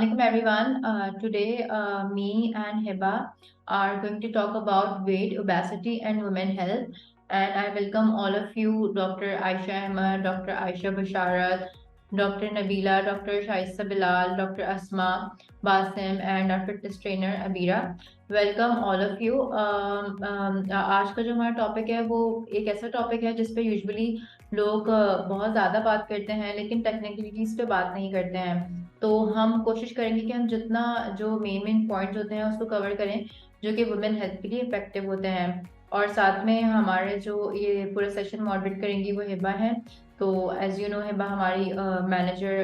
Assalamualaikum everyone. Today, me and Hiba are going to talk about weight, obesity, and women health. And I welcome all of you, Dr. Aisha Ahmed, Dr. Aisha Basharat, Dr. Nabila, Dr. Shaista Bilal, Dr. Asma Basim, and our fitness trainer Abira. Welcome all of you. आज का जो हमारा topic है वो एक ऐसा topic है जिस पे यूजुअली लोग बहुत ज़्यादा बात करते हैं लेकिन टेक्निकलिटीज पे बात नहीं करते हैं। तो हम कोशिश करेंगे कि हम जितना जो मेन मेन पॉइंट्स होते हैं उसको कवर करें जो कि वुमेन हेल्थ के लिए इफेक्टिव होते हैं। और साथ में हमारे जो ये पूरा सेशन मॉडरेट करेंगी वो हिबा है। तो एज यू नो हिबा हमारी मैनेजर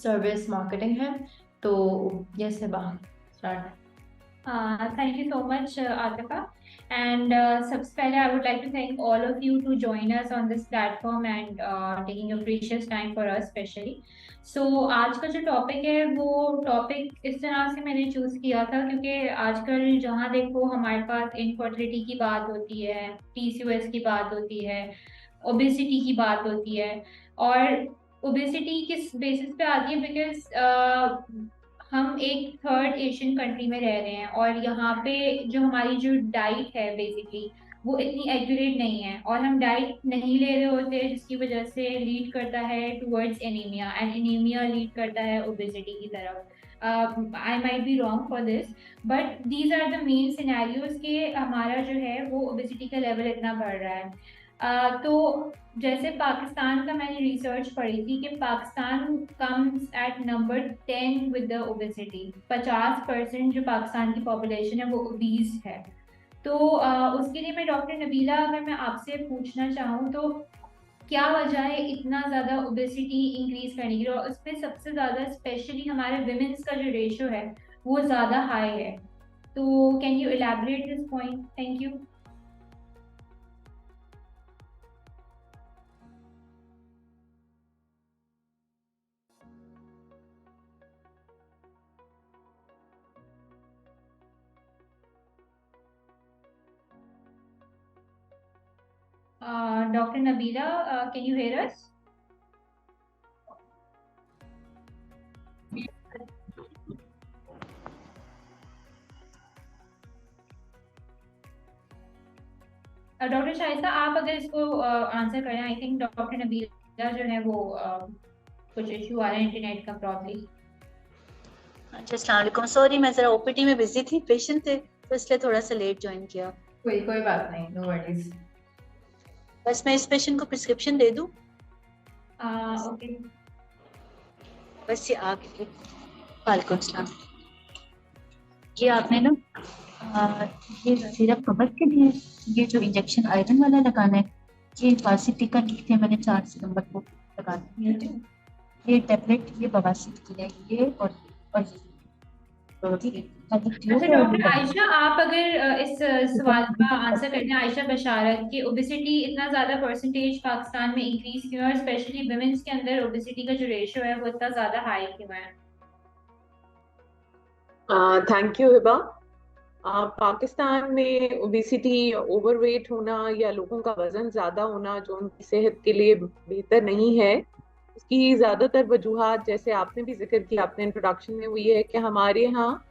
सर्विस मार्केटिंग है। तो yes Hiba start. Thank you so much, Atifa. And सबसे पहले I would like to thank all of you to join us on this platform and taking your precious time for us especially. So आज का जो topic है वो topic इस तरह से मैंने चूज किया था क्योंकि आजकल जहाँ देखो हमारे पास इनफर्टिलिटी की बात होती है, PCOS की बात होती है, ओबेसिटी की बात होती है। और ओबेसिटी किस बेसिस पे आती है? बिकॉज हम एक थर्ड एशियन कंट्री में रह रहे हैं और यहाँ पे जो हमारी जो डाइट है बेसिकली वो इतनी एक्यूरेट नहीं है और हम डाइट नहीं ले रहे होते जिसकी वजह से लीड करता है towards anemia and anemia lead करता है ओबेसिटी की तरफ। I might be wrong for this but these are the main scenarios के हमारा जो है वो ओबेसिटी का लेवल इतना बढ़ रहा है। तो जैसे पाकिस्तान का मैंने रिसर्च पढ़ी थी कि Pakistan comes at number 10 with the obesity. 50% जो पाकिस्तान की पॉपुलेशन है वो ओबीज है। तो उसके लिए मैं डॉक्टर नबीला अगर मैं आपसे पूछना चाहूँ तो क्या वजह है इतना ज़्यादा ओबेसिटी इंक्रीज करने की? और उसमें सबसे ज़्यादा स्पेशली हमारे विमेंस का जो रेशो है वो ज़्यादा हाई है। तो can you elaborate this point? Thank you. Dr. Nabila, can you hear us? Doctor Shaista आप अगर इसको आंसर करें। आई थिंक डॉक्टर नबीला जो है वो कुछ इशू आ रहा है इंटरनेट का प्रॉब्लम। अच्छा, अस्सलाम वालेकुम। सॉरी मैं जरा ओपीडी में बिजी थी, पेशेंट थे तो इसलिए थोड़ा सा लेट ज्वाइन किया। कोई बात नहीं, नो वरीज। बस मैं इस पेशेंट को प्रिस्क्रिप्शन दे दूं? ओके बस ये आगे। वालेकुम सलाम। ये आपने ना ये सिरप कमर के लिए, ये जो इंजेक्शन आयरन वाला लगाना है, ये फारसी टीका लिखते हैं मैंने 4 सितंबर को लगाना है। ये टैबलेट ये बवासीर की है, ये और अच्छा डॉक्टर आयशा आप अगर इस सवाल का आंसर करते हैं। आयशा बशारत कि ओबेसिटी इतना ज्यादा परसेंटेज पाकिस्तान में इंक्रीज क्यों है और स्पेशली वुमेन्स के अंदर ओबेसिटी का जो रेशियो है वो इतना ज्यादा हाई क्यों है? Thank you Hiba. पाकिस्तान में ओबेसिटी, ओवरवेट होना या लोगों का वजन ज्यादा होना जो उनकी सेहत के लिए बेहतर नहीं है, उसकी ज्यादातर वजूहात जैसे आपने भी जिक्र किया अपने इंट्रोडक्शन में, वो ये है कि हमारे यहाँ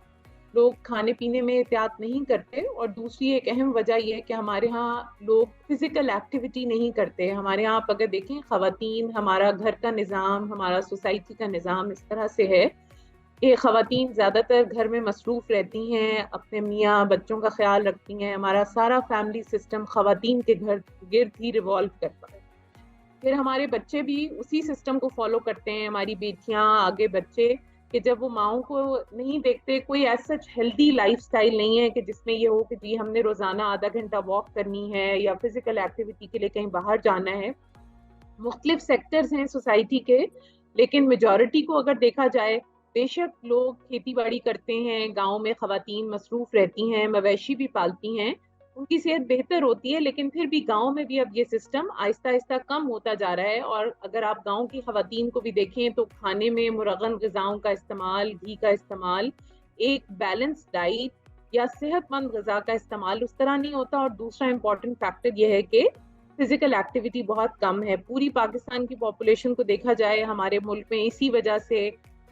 लोग खाने पीने में एहतियात नहीं करते और दूसरी एक अहम वजह यह है कि हमारे यहाँ लोग फिजिकल एक्टिविटी नहीं करते। हमारे यहाँ आप अगर देखें खवातीन, हमारा घर का निज़ाम, हमारा सोसाइटी का निज़ाम इस तरह से है कि खवातीन ज़्यादातर घर में मसरूफ़ रहती हैं, अपने मियाँ बच्चों का ख्याल रखती हैं। हमारा सारा फैमिली सिस्टम खवातीन के घर गिर्द ही रिवॉल्व करता है। फिर हमारे बच्चे भी उसी सिस्टम को फॉलो करते हैं, हमारी बेटियाँ आगे बच्चे, कि जब वो माओं को नहीं देखते, कोई ऐसा हेल्दी लाइफस्टाइल नहीं है कि जिसमें ये हो कि जी हमने रोज़ाना आधा घंटा वॉक करनी है या फिजिकल एक्टिविटी के लिए कहीं बाहर जाना है। मुख्तलिफ सेक्टर्स हैं सोसाइटी के, लेकिन मेजॉरिटी को अगर देखा जाए, बेशक लोग खेती बाड़ी करते हैं, गाँव में खवातीन मसरूफ रहती हैं, मवेशी भी पालती हैं, उनकी सेहत बेहतर होती है, लेकिन फिर भी गाँव में भी अब ये सिस्टम आहिस्ता आहिस्ता कम होता जा रहा है। और अगर आप गाँव की खवातीन को भी देखें तो खाने में मुरगन ग़िज़ाओं का इस्तेमाल, घी का इस्तेमाल, एक बैलेंस डाइट या सेहतमंद ग़िज़ा का इस्तेमाल उस तरह नहीं होता। और दूसरा इम्पॉर्टेंट फैक्टर यह है कि फिजिकल एक्टिविटी बहुत कम है। पूरी पाकिस्तान की पॉपुलेशन को देखा जाए हमारे मुल्क में, इसी वजह से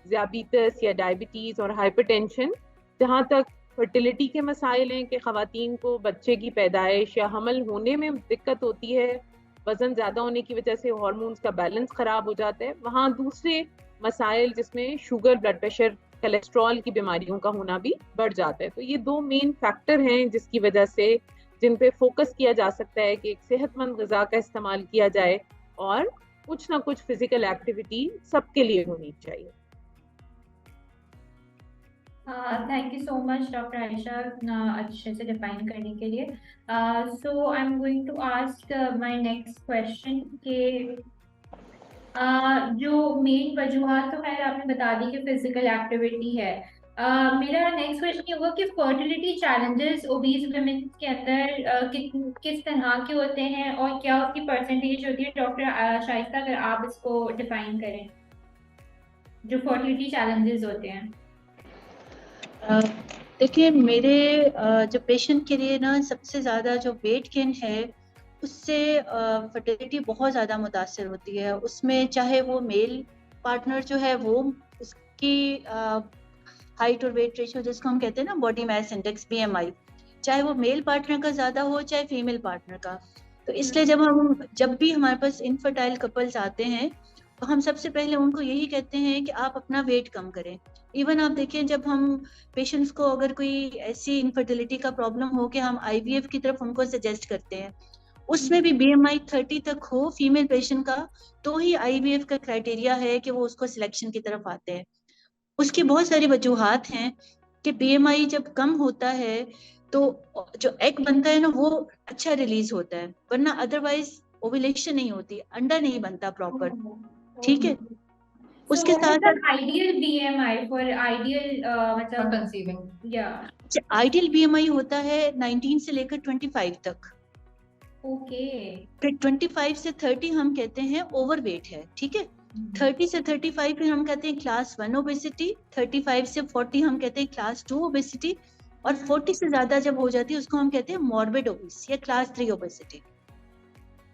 ज़ियाबीतस या डायबिटीज़ और हाइपरटेंशन। जहाँ तक फर्टिलिटी के मसाइल हैं कि ख़वातीन को बच्चे की पैदाइश या हमल होने में दिक्कत होती है, वज़न ज़्यादा होने की वजह से हार्मोन्स का बैलेंस ख़राब हो जाता है, वहाँ दूसरे मसाइल जिसमें शुगर, ब्लड प्रेशर, कोलेस्ट्रॉल की बीमारियों का होना भी बढ़ जाता है। तो ये 2 मेन फैक्टर हैं जिसकी वजह से, जिन पे फोकस किया जा सकता है कि एक सेहतमंद ग़िज़ा का इस्तेमाल किया जाए और कुछ ना कुछ फिजिकल एक्टिविटी सबके लिए होनी चाहिए। Thank you so much doctor Ayesha अच्छे से डिफाइन करने के लिए। So I am going to ask my next question के जो मेन वजूहत तो खैर आपने बता दी कि फिजिकल एक्टिविटी है। मेरा नेक्स्ट क्वेश्चन ये होगा कि फर्टिलिटी चैलेंजेस ओबीज वुमेन के अंदर किस तरह के होते हैं और क्या उसकी परसेंटेज होती है? डॉक्टर शाइस्ता, अगर आप इसको डिफाइन करें, जो फर्टिलिटी चैलेंजेस होते हैं। देखिए, मेरे जो पेशेंट के लिए ना सबसे ज़्यादा जो वेट गेन है उससे फर्टिलिटी बहुत ज़्यादा मुतासर होती है। उसमें चाहे वो मेल पार्टनर जो है वो उसकी हाइट और वेट रेशियो जिसको हम कहते हैं ना बॉडी मास इंडेक्स BMI, चाहे वो मेल पार्टनर का ज़्यादा हो चाहे फीमेल पार्टनर का। तो इसलिए जब भी हमारे पास इनफर्टाइल कपल्स आते हैं तो हम सबसे पहले उनको यही कहते हैं कि आप अपना वेट कम करें। इवन आप देखें, जब हम पेशेंट्स को अगर कोई ऐसी इनफर्टिलिटी का प्रॉब्लम हो कि हम IVF की तरफ उनको सजेस्ट करते हैं, उसमें भी BMI 30 तक हो फीमेल पेशेंट का, तो ही IVF का क्राइटेरिया है कि वो उसको सिलेक्शन की तरफ आते हैं। उसकी बहुत सारी वजूहात हैं कि BMI जब कम होता है तो जो एग बनता है ना वो अच्छा रिलीज होता है, वरना अदरवाइज ओव्यूलेशन नहीं होती, अंडा नहीं बनता प्रॉपर। ठीक है, उसके साथ साथ आइडियल BMI फॉर आइडियल मतलब कंसीविंग या आइडियल BMI होता है 19 से लेकर 25 तक। ओके। फिर 25 से 30 हम कहते हैं ओवरवेट है। ठीक है, 30 से 35 फिर हम कहते हैं क्लास 1 ओबेसिटी, 35 से 40 हम कहते हैं क्लास 2 ओबेसिटी, और 40 से ज्यादा जब हो जाती है उसको हम कहते हैं मॉर्बिड ओबेस या क्लास 3 ओबेसिटी।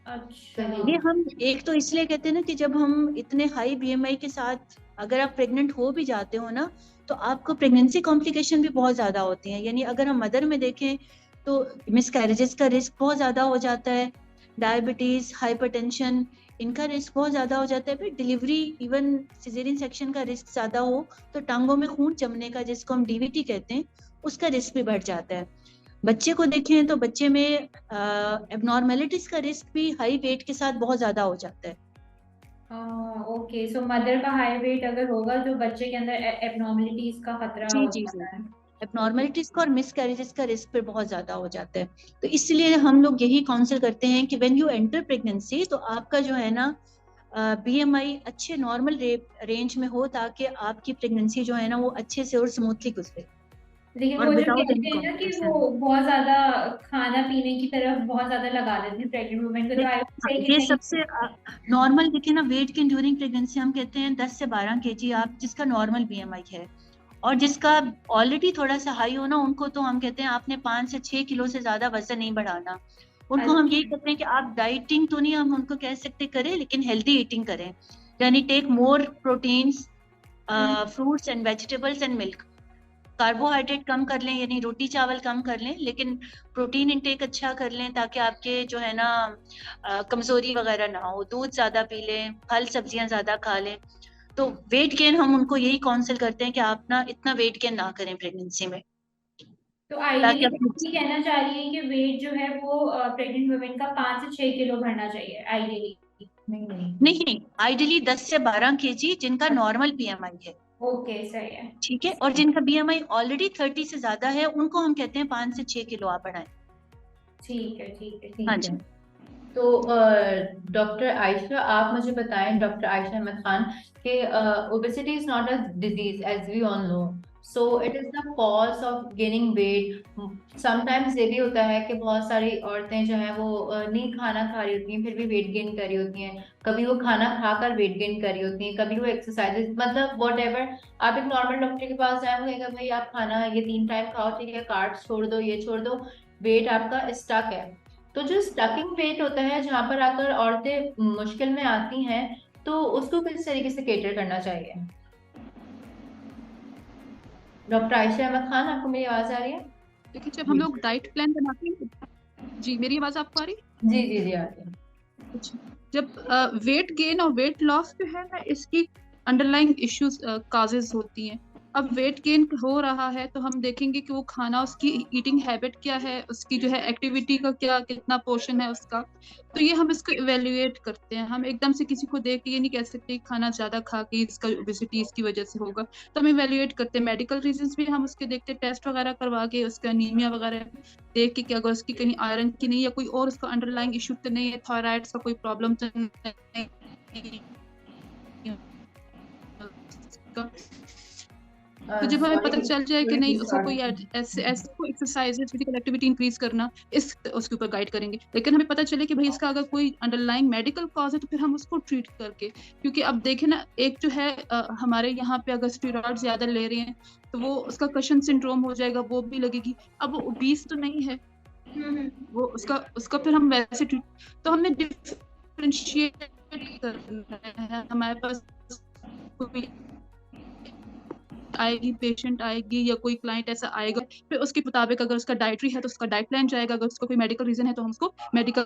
अच्छा, ये हम एक तो इसलिए कहते हैं ना कि जब हम इतने हाई BMI के साथ अगर आप प्रेग्नेंट हो भी जाते हो ना तो आपको प्रेगनेंसी कॉम्प्लिकेशन भी बहुत ज्यादा होती हैं। यानी अगर हम मदर में देखें तो मिसकैरेजेस का रिस्क बहुत ज्यादा हो जाता है, डायबिटीज, हाइपरटेंशन, इनका रिस्क बहुत ज्यादा हो जाता है। फिर डिलीवरी, इवन सिजेरियन सेक्शन का रिस्क ज्यादा हो तो टांगों में खून जमने का, जिसको हम DVT कहते हैं, उसका रिस्क भी बढ़ जाता है। बच्चे को देखें तो बच्चे में एबनॉर्मेलिटीज का रिस्क भी हाई वेट के साथ बहुत ज्यादा हो जाता है। ओके, सो मदर का हाई वेट अगर होगा तो बच्चे के अंदर एबनॉर्मलिटीज का खतरा जी हो जी जाता है। एबनॉर्मेलिटीज का और मिसकैरेजेस का रिस्क फिर बहुत ज्यादा हो जाता है। तो इसलिए हम लोग यही काउंसिल करते हैं कि व्हेन यू एंटर प्रेगनेंसी तो आपका जो है ना BMI अच्छे नॉर्मल रेंज में हो, ताकि आपकी प्रेगनेंसी जो है ना वो अच्छे से और स्मूथली गुजरे। लेकिन और वो जो विदाउट कहते एनी हैं ना कि कॉम्प्लिकेशन। वो बहुत ज्यादा खाना पीने की तरफ बहुत ज्यादा लगा देते हैं प्रेग्नेंट वुमेन को, तो आई वुड से कि ये नहीं। सबसे नॉर्मल देखिए ना, वेट गेन ड्यूरिंग प्रेगनेंसी हम कहते हैं 10 से 12 kg आप जिसका नॉर्मल BMI है, और जिसका ऑलरेडी थोड़ा सा हाई हो ना उनको तो हम कहते हैं आपने 5 से 6 किलो से ज्यादा वजन नहीं बढ़ाना। उनको हम यही कहते हैं कि आप डाइटिंग तो नहीं हम उनको कह सकते करें, लेकिन हेल्दी ईटिंग करें। यानी take more proteins, fruits and vegetables and milk. Carbohydrate कम कर लें, यानी रोटी चावल कम कर लें, लेकिन प्रोटीन इंटेक अच्छा कर लें ताकि आपके जो है ना कमजोरी वगैरह ना हो। दूध ज्यादा पी लें, फल सब्जियां ज्यादा खा लें। तो वेट गेन हम उनको यही काउंसिल करते हैं कि आप ना इतना वेट गेन ना करें प्रेगनेंसी में, तो ताकि आइडियली आप ये कहना चाह रही है कि वेट जो है वो प्रेग्नेंट वुमेन का 5 से 6 किलो बढ़ना चाहिए आइडियली। नहीं, आइडियली 10 से 12 kg जिनका नॉर्मल BMI है। ओके, सही है। ठीक है, और जिनका BMI ऑलरेडी 30 से ज्यादा है उनको हम कहते हैं 5 से 6 किलो आप बढ़ाएं। ठीक है, ठीक है, हाँ ठीक जी। है। तो डॉक्टर आयशा, आप मुझे बताएं, डॉक्टर आयशा अहमद खान, कि obesity is not a disease as we all know, so it is the cause of gaining weight. Sometimes ये भी होता है कि बहुत सारी औरतें जो हैं वो नहीं खाना खा रही होती हैं फिर भी वेट गेन कर रही होती हैं, कभी वो खाना खाकर वेट गेन कर रही होती हैं, कभी वो एक्सरसाइजेस, मतलब वॉट एवर। आप एक नॉर्मल डॉक्टर के पास जाए, वो कहेगा भाई आप खाना ये 3 टाइम खाओ, ठीक है, कार्ब्स छोड़ दो, ये छोड़ दो, वेट आपका स्टक है। तो जो स्टकिंग वेट होता है, जहां पर आकर औरतें मुश्किल में आती हैं, तो उसको किस तरीके से केटर करना चाहिए? डॉक्टर आयशा अहमद खान, आपको मेरी आवाज आ रही है? देखिए, जब हम लोग डाइट प्लान बनाते हैं, जी मेरी आवाज आपको आ रही जी जी जी, आ रही है। है? अच्छा, जब वेट गेन और वेट लॉस जो है ना, इसकी अंडरलाइंग इश्यूज काजेज होती हैं। अब वेट गेन हो रहा है तो हम देखेंगे कि वो खाना, उसकी ईटिंग हैबिट क्या है, उसकी जो है एक्टिविटी का क्या कितना पोर्शन है उसका। तो ये हम इसको इवेल्युएट करते हैं। हम एकदम से किसी को देख के ये नहीं कह सकते कि खाना ज्यादा खा के इसका ओबेसिटी इसकी वजह से होगा। तो हम इवेल्युएट करते हैं, मेडिकल रीजंस भी हम उसके देखते हैं, टेस्ट वगैरह करवा के उसका अनीमिया वगैरह देख के कि अगर उसकी कहीं आयरन की नहीं या कोई और उसका अंडरलाइंग इशू तो नहीं है, थायराइड का कोई प्रॉब्लम तो नहीं है उसका। तो जब हमें पता चल जाए कि नहीं उसका कोई ऐसे ऐसे कोई एक्सरसाइजेस फिजिकल एक्टिविटी इंक्रीज करना, इस उसके ऊपर गाइड करेंगे। लेकिन हमें पता चले कि भाई इसका अगर कोई अंडरलाइंग मेडिकल कॉज है तो फिर हम उसको ट्रीट करके, क्योंकि अब देखें ना, एक जो है हमारे यहाँ पे अगर स्टेरॉइड ज्यादा ले रहे हैं तो वो उसका कशन सिंड्रोम हो जाएगा, वो भी लगेगी। अब वो ओबीस तो नहीं है, वो उसका उसका फिर हम वैसे ट्रीट। तो हमने डिफरेंशिएट करना है। हमारे पास कोई आएगी, पेशेंट आएगी या कोई क्लाइंट ऐसा आएगा, फिर उसके मुताबिक अगर उसका डाइटरी है तो उसका डाइट प्लान जाएगा, अगर उसका कोई मेडिकल रीजन है तो हम उसको मेडिकल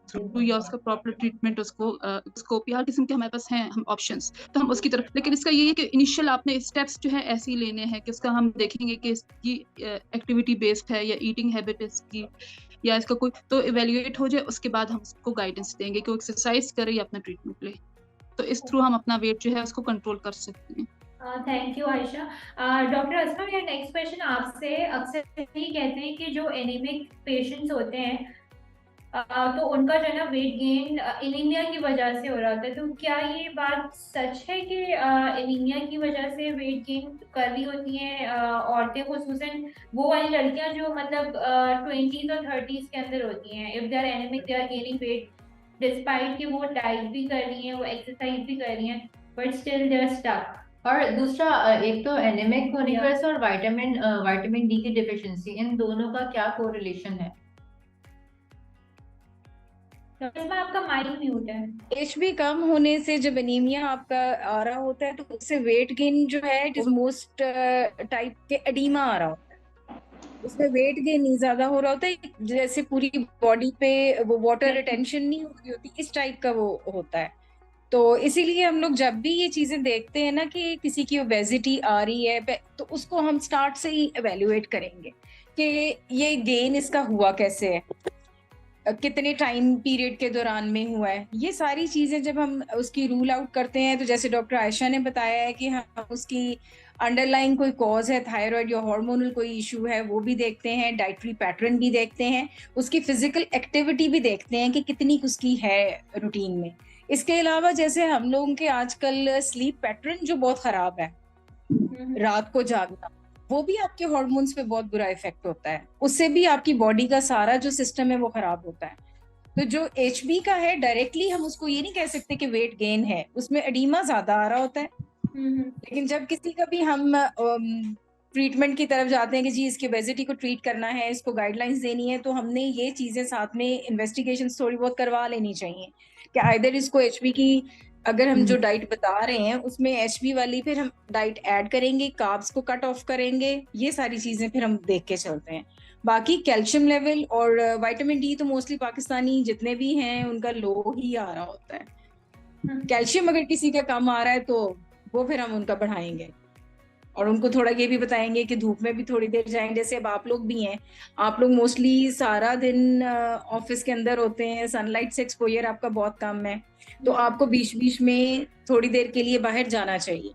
थ्रू या उसका प्रॉपर ट्रीटमेंट उसको स्कोप या हर किस्म के हमारे पास हैं हम ऑप्शंस, तो हम उसकी तरफ। लेकिन इसका ये है कि इनिशियल आपने स्टेप्स जो है ऐसे ही लेने हैं कि उसका हम देखेंगे कि इसकी एक्टिविटी बेस्ड है या ईटिंग हैबिट इसकी या इसका कोई तो इवेल्युएट हो जाए, उसके बाद हम उसको गाइडेंस देंगे कि वो एक्सरसाइज करे या अपना ट्रीटमेंट ले। तो इस थ्रू हम अपना वेट जो है उसको कंट्रोल कर सकते हैं। Thank you Ayesha. Doctor Asma, मेरा नेक्स्ट क्वेश्चन आपसे, अक्सर ही कहते हैं कि जो एनीमिक पेशेंट्स होते हैं तो उनका जो है ना वेट गेन एनीमिया की वजह से हो रहा होता है, तो क्या ये बात सच है कि एनीमिया की वजह से वेट गेन कर रही होती हैं औरतें, खुसूसन वो वाली लड़कियां जो मतलब 20s और 30s के अंदर होती हैं, if they are anemic they are gaining weight despite कि वो डाइट भी कर रही हैं, वो एक्सरसाइज भी कर रही हैं, but still they are stuck. और दूसरा, एक तो एनीमिक होने की वजह से और विटामिन डी की डिफिशियंसी, इन दोनों का क्या कोरिलेशन है? इसमें आपका माइक म्यूट है। एचबी कम होने से जब एनीमिया आपका आ रहा होता है तो उससे वेट गेन जो है इट इज मोस्ट टाइप के एडीमा आ रहा होता है, उसमें वेट गेन नहीं ज्यादा हो रहा होता है, जैसे पूरी बॉडी पे वो वाटर रिटेंशन नहीं हो रही होती, इस टाइप का वो होता है। तो इसीलिए हम लोग जब भी ये चीजें देखते हैं ना कि किसी की ओबेसिटी आ रही है तो उसको हम स्टार्ट से ही एवेल्युएट करेंगे कि ये गेन इसका हुआ कैसे है, कितने टाइम पीरियड के दौरान में हुआ है। ये सारी चीजें जब हम उसकी रूल आउट करते हैं तो जैसे डॉक्टर आयशा ने बताया है कि हम उसकी अंडरलाइन कोई कॉज है, थायराइड या हार्मोनल कोई इशू है, वो भी देखते हैं, डाइटरी पैटर्न भी देखते हैं, उसकी फिजिकल एक्टिविटी भी देखते हैं कि कितनी उसकी है रूटीन में। इसके अलावा जैसे हम लोगों के आजकल स्लीप पैटर्न जो बहुत खराब है, रात को जागना, वो भी आपके हॉर्मोन्स पे बहुत बुरा इफेक्ट होता है, उससे भी आपकी बॉडी का सारा जो सिस्टम है वो खराब होता है। तो जो एचबी का है डायरेक्टली हम उसको ये नहीं कह सकते कि वेट गेन है, उसमें एडीमा ज्यादा आ रहा होता है। लेकिन जब किसी का भी हम ट्रीटमेंट की तरफ जाते हैं कि जी इसकी ओबेसिटी को ट्रीट करना है, इसको गाइडलाइंस देनी है, तो हमने ये चीजें साथ में इन्वेस्टिगेशन थोड़ी बहुत करवा लेनी चाहिए कि आइदर इसको एचबी की, अगर हम जो डाइट बता रहे हैं उसमें एचबी वाली फिर हम डाइट ऐड करेंगे, कार्ब्स को कट ऑफ करेंगे, ये सारी चीजें फिर हम देख के चलते हैं। बाकी कैल्शियम लेवल और विटामिन डी तो मोस्टली पाकिस्तानी जितने भी हैं उनका लो ही आ रहा होता है। कैल्शियम अगर किसी का कम आ रहा है तो वो फिर हम उनका बढ़ाएंगे और उनको थोड़ा ये भी बताएंगे कि धूप में भी थोड़ी देर जाएं। जैसे अब आप लोग भी हैं, आप लोग मोस्टली सारा दिन ऑफिस के अंदर होते हैं, सनलाइट से एक्सपोजर आपका बहुत कम है, तो आपको बीच बीच में थोड़ी देर के लिए बाहर जाना चाहिए,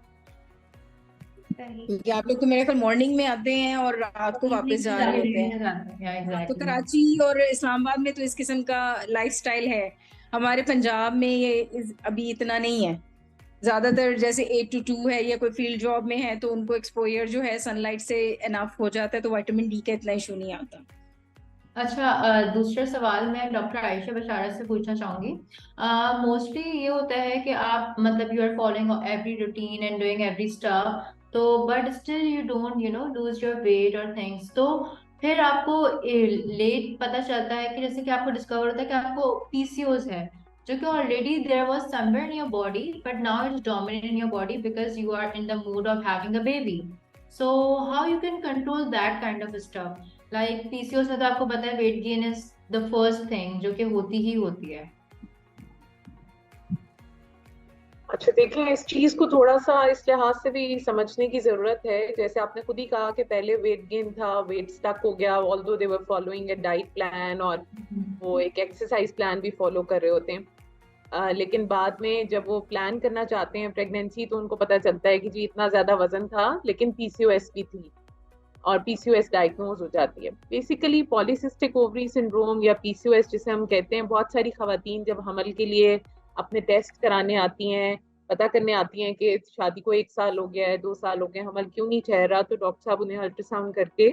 क्योंकि आप लोग तो मेरे ख्याल मॉर्निंग में आते हैं और रात को वापस जा रहे होते हैं। तो कराची और इस्लामाबाद में तो इस किस्म का लाइफस्टाइल है, हमारे पंजाब में ये अभी इतना नहीं है। ज्यादातर जैसे 8 to 2 है या कोई फील्ड जॉब में है तो उनको एक्सपोजर जो है सनलाइट से एनफ हो जाता है, तो विटामिन डी का इतना इशू नहीं आता। अच्छा, दूसरा सवाल मैं डॉक्टर आयशा बशारत से पूछना चाहूंगी। मोस्टली ये होता है कि आप मतलब you are following every routine and doing every stuff, तो but still you don't lose your weight और थिंग्स, तो फिर आपको लेट पता चलता है कि जैसे कि आपको डिस्कवर होता है कि आपको पीसीओएस है, जो कि already there was somewhere in your body but now it's dominant in your body because you are in the mood of having a baby. So how you can control that kind of stuff? Like PCOS में तो आपको पता है weight gain is the first thing जो कि होती ही होती है. अच्छा देखिए, इस चीज को थोड़ा सा इस लिहाज से भी समझने की जरूरत है। जैसे आपने खुद ही कहा कि पहले वेट गेन था, वेट स्टक हो गया, although they were following A diet plan और वो एक एक्सरसाइज प्लान भी फॉलो कर रहे होते हैं। लेकिन बाद में जब वो प्लान करना चाहते हैं प्रेगनेंसी, तो उनको पता चलता है कि जी इतना ज्यादा वजन था लेकिन पीसीओएस भी थी और पीसीओएस डायग्नोज हो जाती है। बेसिकली पॉलीसिस्टिक ओवरी सिंड्रोम या पीसीओएस जिसे हम कहते हैं, बहुत सारी खवातीन जब हमल के लिए अपने टेस्ट कराने आती हैं, पता करने आती हैं कि शादी को 1 साल हो गया है, 2 साल हो गए, हमल क्यों नहीं ठहर रहा, तो डॉक्टर साहब उन्हें अल्ट्रासाउंड करके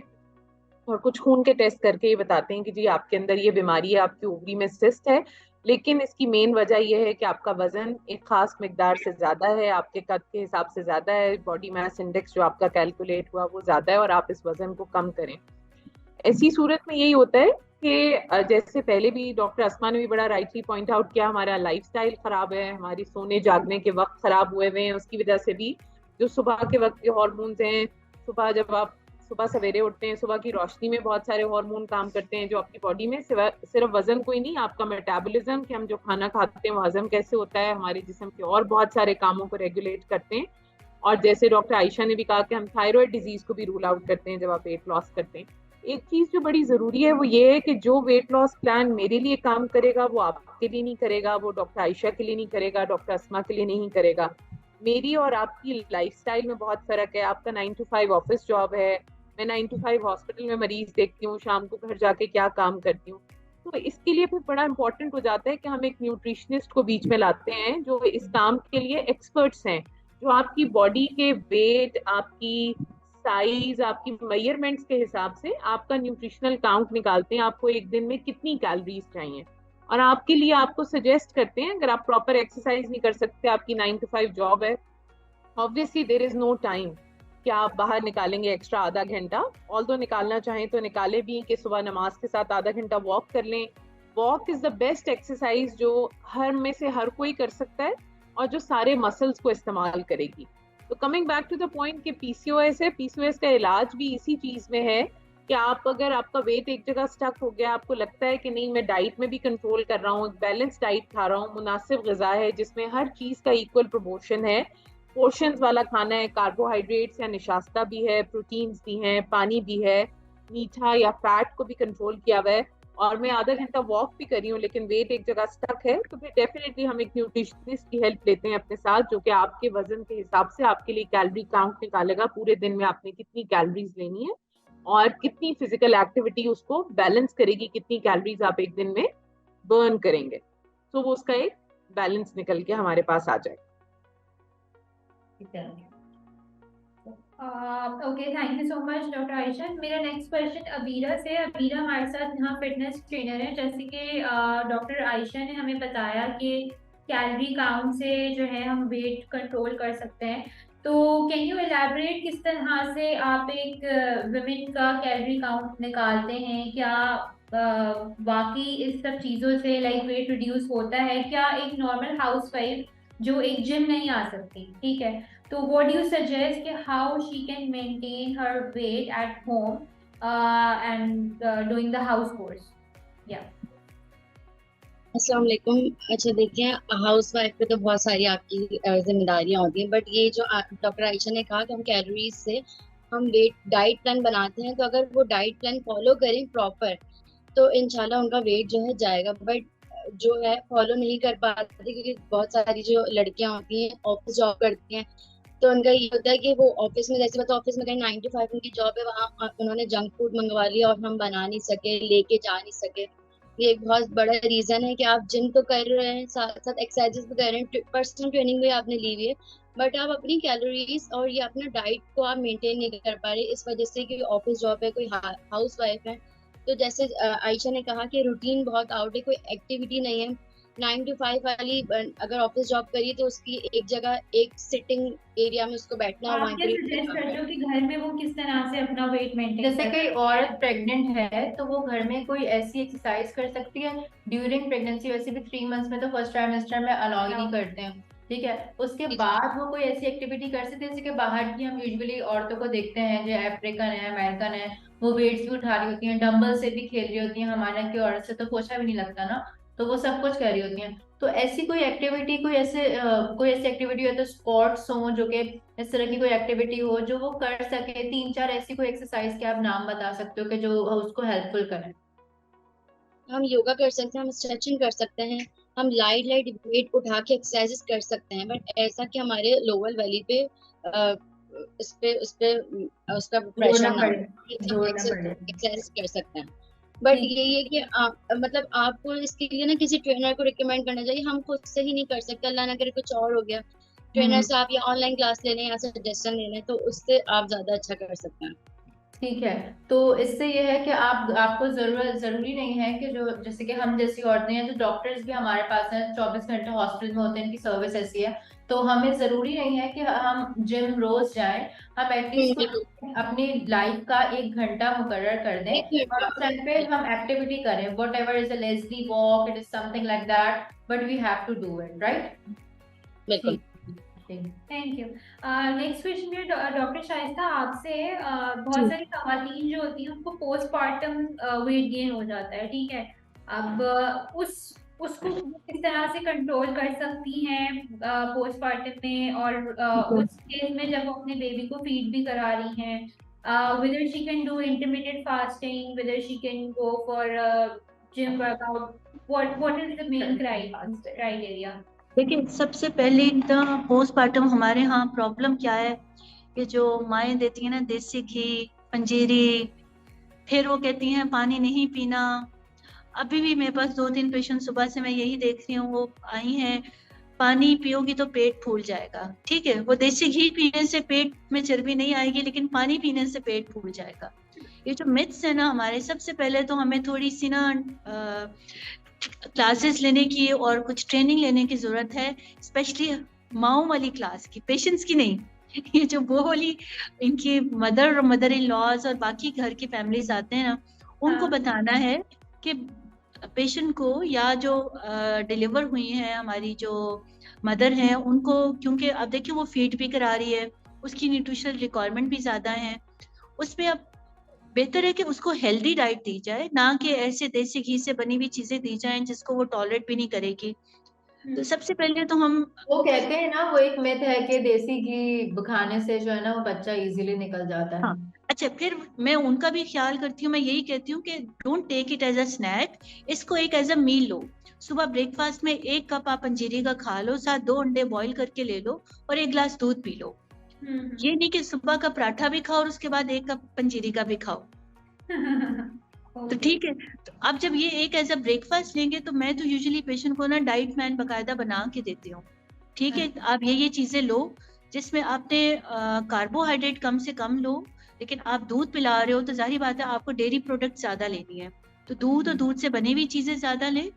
और कुछ खून के टेस्ट करके ये बताते हैं कि जी आपके अंदर ये बीमारी है, आपकी ओवरी में सिस्ट है, लेकिन इसकी मेन वजह यह है कि आपका वजन एक खास मिकदार से ज्यादा है, आपके कद के हिसाब से ज्यादा है, बॉडी मास इंडेक्स जो आपका कैलकुलेट हुआ वो ज्यादा है और आप इस वजन को कम करें। ऐसी सूरत में यही होता है कि जैसे पहले भी डॉक्टर अस्मा ने भी बड़ा राइटली पॉइंट आउट किया, हमारा लाइफस्टाइल खराब है, हमारी सोने जागने के वक्त खराब हुए हुए हैं, उसकी वजह से भी जो सुबह के वक्त के हार्मोन्स हैं, सुबह जब आप सुबह सवेरे उठते हैं, सुबह की रोशनी में बहुत सारे हार्मोन काम करते हैं जो आपकी बॉडी में सिर्फ वजन को ही नहीं, आपका मेटाबॉलिज्म कि हम जो खाना खाते हैं वो हजम कैसे होता है, हमारे जिस्म के और बहुत सारे कामों को रेगुलेट करते हैं। और जैसे डॉक्टर आयशा ने भी कहा कि हम थायराइड डिजीज को भी रूल आउट करते हैं जब आप वेट लॉस करते हैं। एक चीज जो बड़ी जरूरी है वो ये है कि जो वेट लॉस प्लान मेरे लिए काम करेगा वो आपके लिए नहीं करेगा, वो डॉक्टर आयशा के लिए नहीं करेगा, डॉक्टर अस्मा के लिए नहीं करेगा। मेरी और आपकी लाइफस्टाइल में बहुत फर्क है। आपका 9 to 5 ऑफिस जॉब है, मैं 9 to 5 हॉस्पिटल में मरीज देखती हूँ, शाम को घर जाके क्या काम करती हूँ। तो इसके लिए फिर बड़ा इंपॉर्टेंट हो जाता है कि हम एक न्यूट्रिशनिस्ट को बीच में लाते हैं जो इस काम के लिए एक्सपर्ट्स हैं, जो आपकी बॉडी के वेट, आपकी साइज, आपकी मेजरमेंट्स के हिसाब से आपका न्यूट्रिशनल काउंट निकालते हैं, आपको एक दिन में कितनी कैलोरीज चाहिए और आपके लिए आपको सजेस्ट करते हैं। अगर आप प्रॉपर एक्सरसाइज नहीं कर सकते, आपकी 9 to 5 जॉब है, obviously there is no time कि आप बाहर निकालेंगे एक्स्ट्रा आधा घंटा, ऑल्दो निकालना चाहें तो निकाले भी कि सुबह नमाज के साथ आधा घंटा वॉक कर लें। Walk is the best exercise जो हर में से हर कोई कर सकता है और जो सारे मसल्स को इस्तेमाल करेगी। तो coming back to the point कि पीसीओएस है, पीसीओएस का इलाज भी इसी चीज में है कि आप अगर आपका वेट एक जगह स्टक हो गया, आपको लगता है कि नहीं मैं डाइट में भी कंट्रोल कर रहा हूँ, बैलेंस डाइट खा रहा हूँ, मुनासिब ग़िज़ा है जिसमें हर चीज का इक्वल प्रोपोर्शन है, पोर्शंस वाला खाना है, कार्बोहाइड्रेट्स या निशास्ता भी है, प्रोटीन्स भी हैं, पानी भी है, मीठा या फैट को भी कंट्रोल किया हुआ है, और मैं आधा घंटा वॉक भी कर रही हूँ लेकिन वेट एक जगह स्टक है, तो फिर डेफिनेटली हम एक न्यूट्रिशनिस्ट की हेल्प लेते हैं अपने साथ, जो कि आपके वजन के हिसाब से आपके लिए कैलोरी काउंट निकालेगा, पूरे दिन में आपने कितनी कैलोरीज लेनी है और कितनी फिजिकल एक्टिविटी उसको बैलेंस करेगी, कितनी कैलोरीज आप एक दिन में बर्न करेंगे, तो वो उसका एक बैलेंस निकल के हमारे पास आ जाए। Okay, thank you so much doctor Ayesha. मेरा नेक्स्ट क्वेश्चन अबीरा से। अबीरा हमारे साथ यहाँ फिटनेस ट्रेनर है। जैसे कि डॉक्टर आयशा ने हमें बताया कि कैलोरी काउंट से जो है हम वेट कंट्रोल कर सकते हैं, तो कैन यू एलैबोरेट किस तरह से आप एक वुमेन का कैलोरी काउंट निकालते हैं? क्या बाकी इस सब चीज़ों से लाइक वेट रिड्यूस होता है क्या? एक नॉर्मल हाउसवाइफ जो एक जिम नहीं आ सकती, ठीक है, तो what do you suggest कि how she can maintain her weight at home and doing the house chores? Yeah. अस्सलाम वालेकुम। अच्छा देखिए, हाउस वाइफ पे तो बहुत सारी आपकी जिम्मेदारियां होती हैं, बट ये जो डॉक्टर आयशा ने कहा कि हम कैलोरीज से हम वेट डाइट प्लान बनाते हैं, तो अगर वो डाइट प्लान फॉलो करें प्रॉपर तो इंशाल्लाह उनका वेट जो है जाएगा। बट जो है फॉलो नहीं कर पाती, क्योंकि बहुत सारी जो लड़कियां होती हैं ऑफिस जॉब करती हैं, तो उनका ये होता है कि वो ऑफिस में, जैसे मतलब ऑफिस में कहीं 9 to 5 उनकी जॉब है, वहाँ उन्होंने जंक फूड मंगवा लिया और हम बना नहीं सके, लेके जा नहीं सके। ये एक बहुत बड़ा रीजन है कि आप जिम तो कर रहे हैं, साथ साथ एक्सरसाइजेस भी कर रहे हैं, पर्सनल ट्रेनिंग भी आपने ली हुई है, बट आप अपनी कैलोरीज और ये अपना डाइट को आप मेंटेन नहीं कर पा रहे, इस वजह से कि ऑफिस जॉब है, कोई हाउस वाइफ है। तो जैसे आयशा ने कहा कि रूटीन बहुत आउट है, कोई एक्टिविटी नहीं है, 9 to 5 वाली अगर ऑफिस जॉब करिए तो उसकी एक जगह एक सिटिंग एरिया में उसको बैठना और आप वहीं क्या पर सजेस्ट करते हो कि घर में वो किस तरह से अपना वेट मेंटेन जैसे कोई औरत प्रेग्नेंट है तो वो घर में कोई ऐसी एक्सरसाइज कर सकती है ड्यूरिंग प्रेगनेंसी। वैसे भी 3 मंथ्स में तो फर्स्ट ट्राइमेस्टर में अलाउ ही नहीं करते हैं, ठीक है। उसके बाद वो कोई ऐसी एक्टिविटी कर सकते हैं जैसे कि बाहर की हम यूजुअली औरतों को देखते हैं जो अफ्रीकन है, अमेरिकन है, वो वेट्स भी उठा रही होती हैं, डंबल से भी खेल रही होती हैं। हमारे यहाँ की औरत से तो पोछा भी नहीं लगता ना, तो वो सब कुछ कर रही होती हैं। तो ऐसी कोई एक्टिविटी, कोई ऐसी एक्टिविटी हो तो स्क्वाट्स हो, जो कि इस तरह की कोई एक्टिविटी हो जो वो कर सके। 3-4 ऐसी कोई एक्सरसाइज के आप नाम बता सकते हो कि जो उसको हेल्पफुल करें। हम योगा कर सकते हैं, हम स्ट्रेचिंग कर सकते हैं, हम लाइट लाइट वेट उठा के एक्सरसाइजेस कर सकते हैं, बट ऐसा कि हमारे लोअर वैली पे उसका प्रेशर ना हो। एक्सरसाइज कर सकते हैं, बट यही है कि मतलब आपको इसके लिए ना किसी ट्रेनर को रिकमेंड करना चाहिए। हम खुद से ही नहीं कर सकते, अल्लाह ना करे कुछ और हो गया, ट्रेनर से आप या ऑनलाइन क्लास ले लें या सजेशन ले लें, तो उससे आप ज्यादा अच्छा कर सकते हैं। ठीक है, तो इससे ये है कि आपको जरूरी नहीं है कि जो जैसे कि हम जैसी औरतें हैं, जो डॉक्टर्स भी हमारे पास हैं 24 घंटे हॉस्पिटल में होते हैं, इनकी सर्विस ऐसी है, तो हमें जरूरी नहीं है कि हम जिम रोज जाएं। हम एटलीस्ट अपनी लाइफ का 1 घंटा मुकर्रर कर दें और उस टाइम पे हम एक्टिविटी करें। Whatever is a lazy walk, it is something like that, but we have to do it, right? बिल्कुल। Thank you. नेक्स्ट क्वेश्चन है डॉक्टर शाइस्ता आपसे। बहुत सारी खवातीन जो होती हैं उनको पोस्टपार्टम वेट गेन हो जाता है, ठीक है। अब उसको किस तरह से कंट्रोल कर सकती हैं पोस्टपार्टम में, और उस केस में जब वो अपने बेबी को फीड भी करा रही हैं, whether she can do intermittent fasting, whether she can go for gym workout, what is the main criteria? देखिए, सबसे पहले तो पोस्टपार्टम हमारे यहाँ प्रॉब्लम क्या है कि जो माएँ देती हैं ना देसी घी, पंजीरी, फिर वो कहती हैं पानी नहीं पीना। अभी भी मेरे पास 2-3 पेशेंट सुबह से मैं यही देख रही हूँ, वो आई हैं, पानी पियोगी तो पेट फूल जाएगा, ठीक है। वो देसी घी पीने से पेट में चर्बी नहीं आएगी, लेकिन पानी पीने से पेट फूल जाएगा। ये जो मिथ्स है ना हमारे, सबसे पहले तो हमें थोड़ी सी ना क्लासेस लेने की और कुछ ट्रेनिंग लेने की जरूरत है, स्पेशली माओ वाली क्लास की, पेशेंट्स की नहीं। ये जो वो वाली इनकी मदर इन लॉज और बाकी घर की फैमिलीज आते हैं ना, उनको बताना है कि पेशेंट को या जो डिलीवर हुई हैं हमारी जो मदर हैं उनको, क्योंकि अब देखिए वो फीड भी करा रही है, उसकी न्यूट्रिशनल रिक्वायरमेंट भी ज्यादा है, उसमें अब बेहतर है कि उसको हेल्दी डाइट दी जाए, ना कि ऐसे देसी घी से बनी हुई चीजें दी जाएं जिसको वो टॉलरेट भी नहीं करेगी। तो सबसे पहले तो हम, वो कहते हैं ना, वो एक मिथ है कि देसी घी खाने से जो है ना वो बच्चा इजीली निकल जाता है। हाँ, अच्छा, फिर मैं उनका भी ख्याल करती हूँ। मैं यही कहती हूँ कि don't take it as a snack, इसको एक एज अ मील लो। सुबह ब्रेकफास्ट में 1 कप आप अंजीरी का खा लो, साथ 2 अंडे बॉईल करके ले लो और 1 गिलास दूध पी लो। ये नहीं कि सुबह का पराठा भी खाओ और उसके बाद 1 कप पंजीरी का भी खाओ। तो ठीक है, तो अब जब ये एक एज अ ब्रेकफास्ट लेंगे तो मैं तो यूजुअली पेशेंट को ना डाइट प्लान बकायदा बना के देती हूँ, ठीक है। आप ये चीजें लो जिसमें आपने कार्बोहाइड्रेट कम से कम लो, लेकिन आप दूध पिला रहे हो तो जाहिर बात है आपको डेयरी प्रोडक्ट ज्यादा लेनी है, तो दूध और दूध से बनी हुई चीजें ज्यादा लें।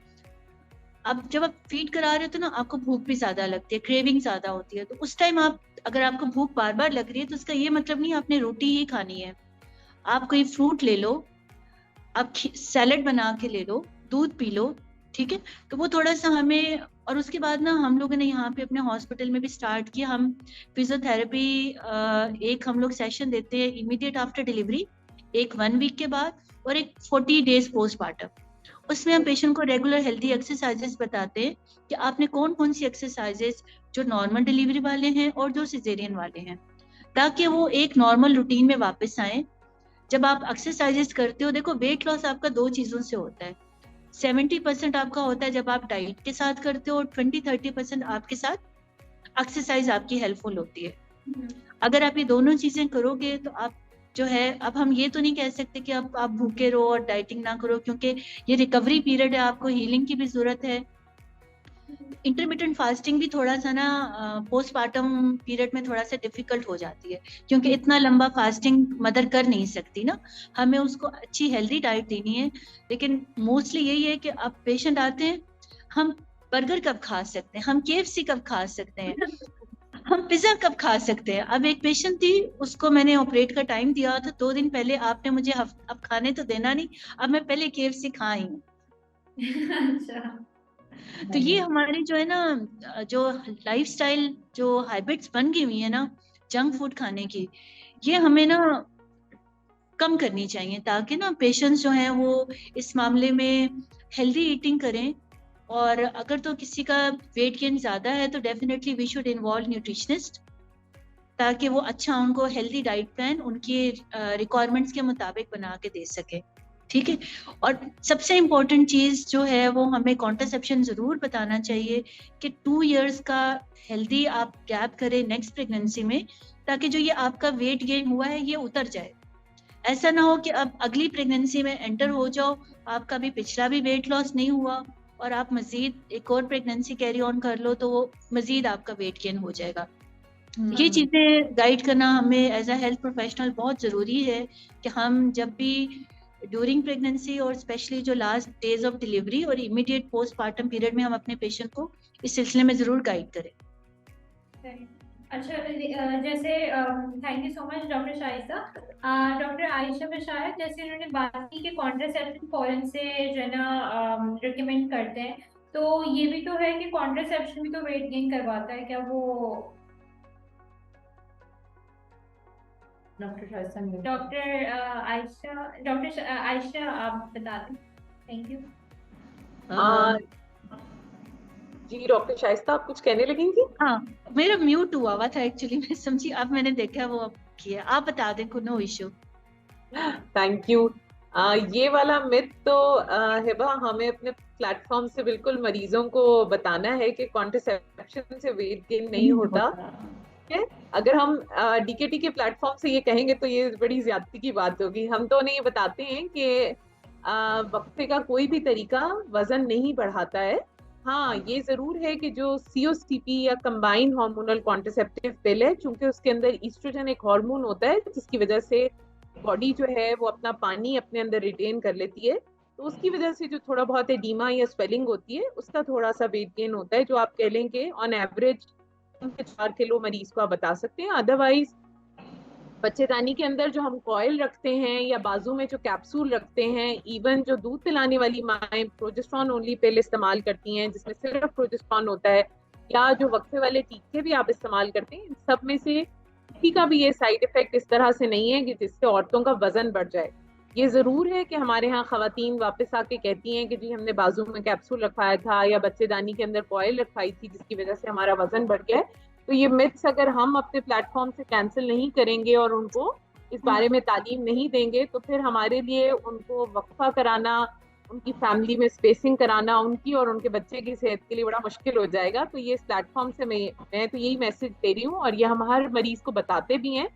अब जब आप फीड करा रहे हो तो ना आपको भूख भी ज्यादा लगती है, क्रेविंग ज्यादा होती है, तो उस टाइम आप, अगर आपको भूख बार बार लग रही है तो उसका ये मतलब नहीं आपने रोटी ही खानी है। आप कोई फ्रूट ले लो, आप सैलेड बना के ले लो, दूध पी लो, ठीक है। तो वो थोड़ा सा हमें, और उसके बाद ना हम लोगों ने यहाँ पे अपने हॉस्पिटल में भी स्टार्ट किया, हम फिजियोथेरेपी एक हम लोग सेशन देते हैं इमीडिएट आफ्टर डिलीवरी, एक 1 वीक के बाद और एक 40 डेज पोस्टमार्टम। उसमें हम पेशेंट को रेगुलर हेल्दी एक्सरसाइजेस बताते हैं कि आपने कौन कौन सी एक्सरसाइजेस जो नॉर्मल डिलीवरी वाले हैं और जो सिजेरियन वाले हैं, ताकि वो एक नॉर्मल रूटीन में वापस आए। जब आप एक्सरसाइजेस करते हो, देखो वेट लॉस आपका 2 चीजों से होता है। 70% आपका होता है जब आप डाइट के साथ करते हो और 20-30% आपके साथ एक्सरसाइज आपकी हेल्पफुल होती है। अगर आप ये दोनों चीजें करोगे तो आप जो है, अब हम ये तो नहीं कह सकते कि आप भूखे रहो और डाइटिंग ना करो, क्योंकि ये रिकवरी पीरियड है, आपको हीलिंग की भी जरूरत है। इंटरमिटेंट फास्टिंग भी थोड़ा सा ना पोस्टमार्टम पीरियड में थोड़ा सा डिफिकल्ट हो जाती है, क्योंकि इतना लंबा फास्टिंग मदर कर नहीं सकती ना, हमें उसको अच्छी हेल्दी डाइट देनी है। लेकिन मोस्टली यही है कि अब पेशेंट आते हैं, हम बर्गर कब खा सकते हैं, हम KFC कब खा सकते हैं, हम पिज्जा कब खा सकते हैं। अब एक पेशेंट थी, उसको मैंने ऑपरेट का टाइम दिया था 2 दिन पहले, आपने मुझे अब खाने तो देना नहीं, अब मैं पहले KFC खा आई हूँ। अच्छा। तो ये हमारी जो है ना, जो लाइफस्टाइल जो हैबिट्स बन गई हुई है ना जंक फूड खाने की, ये हमें ना कम करनी चाहिए, ताकि ना पेशेंट्स जो हैं वो इस मामले में हेल्दी ईटिंग करें। और अगर तो किसी का वेट गेन ज्यादा है तो definitely we should involve nutritionist, ताकि वो अच्छा उनको हेल्दी डाइट प्लान उनकी रिक्वायरमेंट्स के मुताबिक बना के दे सके। ठीक है। और सबसे इम्पोर्टेंट चीज जो है वो हमें कॉन्ट्रासेप्शन जरूर बताना चाहिए कि 2 इयर्स का हेल्दी आप गैप करें नेक्स्ट प्रेगनेंसी में, ताकि जो ये आपका वेट गेन हुआ है ये उतर जाए। ऐसा ना हो कि अब अगली प्रेगनेंसी में एंटर हो जाओ, आपका भी पिछला भी वेट लॉस नहीं हुआ और आप मजीद एक और प्रेगनेंसी कैरी ऑन कर लो तो वो मजीद आपका वेट गेन हो जाएगा। ये चीजें गाइड करना हमें एज अ हेल्थ प्रोफेशनल बहुत जरूरी है कि हम जब भी ड्यूरिंग प्रेगनेंसी और स्पेशली जो लास्ट डेज ऑफ डिलीवरी और इमीडिएट पोस्टमार्टम पीरियड में हम अपने पेशेंट को इस सिलसिले में जरूर गाइड करें। अच्छा, जैसे thank you so much doctor Shaista. Doctor Ayesha Bashayer, जैसे उन्होंने बात की कि कॉन्ट्रासेप्शन फौरन से जो है ना रिकमेंड करते हैं, तो ये भी तो है कि कॉन्ट्रासेप्शन भी तो वेट गेन करवाता है क्या वो? डॉक्टर आयशा आप बता दें। Thank you. जी डॉक्टर शाइस्ता, आप कुछ कहने लगेंगी? हाँ, मेरा म्यूट हुआ था एक्चुअली, मैं समझी, अब मैंने देखा वो किया, आप बता दें, कोई नो इशू। Thank you. ये वाला मिथ तो हिबा हमें अपने प्लेटफॉर्म से बिल्कुल मरीजों को बताना है कि कॉन्ट्रासेप्शन से वेट गेन नहीं होता है। अगर हम DKT के प्लेटफॉर्म से ये कहेंगे तो ये बड़ी ज्यादती की बात होगी। हम तो उन्हें ये बताते हैं कि वक्फे का कोई भी तरीका वजन नहीं बढ़ाता है। हाँ, ये जरूर है कि जो COCP या कंबाइंड हार्मोनल कॉन्ट्रासेप्टिव पिल है, चूंकि उसके अंदर ईस्ट्रोजन एक हार्मोन होता है जिसकी वजह से बॉडी जो है वो अपना पानी अपने अंदर रिटेन कर लेती है, तो उसकी वजह से जो थोड़ा बहुत एडीमा या स्वेलिंग होती है उसका थोड़ा सा वेट गेन होता है, जो आप कह लें कि ऑन एवरेज 4 किलो मरीज को आप बता सकते हैं। अदरवाइज बच्चेदानी के अंदर जो हम कॉयल रखते हैं या बाजू में जो कैप्सूल रखते हैं, इवन जो दूध पिलाने वाली माएँ प्रोजेस्ट्रॉन ओनली पिल इस्तेमाल करती हैं जिसमें सिर्फ प्रोजेस्ट्रॉन होता है, या जो वक्फे वाले टीके भी आप इस्तेमाल करते हैं, इन सब में से किसी का भी ये साइड इफेक्ट इस तरह से नहीं है कि जिससे औरतों का वजन बढ़ जाए। ये जरूर है कि हमारे यहाँ खवातीन वापस आके कहती हैं कि जी हमने बाजू में कैप्सूल रखवाया था या बच्चेदानी के अंदर कॉयल रखवाई थी जिसकी वजह से हमारा वजन बढ़ गया है। तो ये मिथ्स अगर हम अपने प्लेटफॉर्म से कैंसिल नहीं करेंगे और उनको इस बारे में तालीम नहीं देंगे तो फिर हमारे लिए उनको वक्फा कराना, उनकी फैमिली में स्पेसिंग कराना उनकी और उनके बच्चे की सेहत के लिए बड़ा मुश्किल हो जाएगा। तो ये इस प्लेटफॉर्म से मैं तो यही मैसेज दे रही हूँ और ये हम हर मरीज को बताते भी हैं।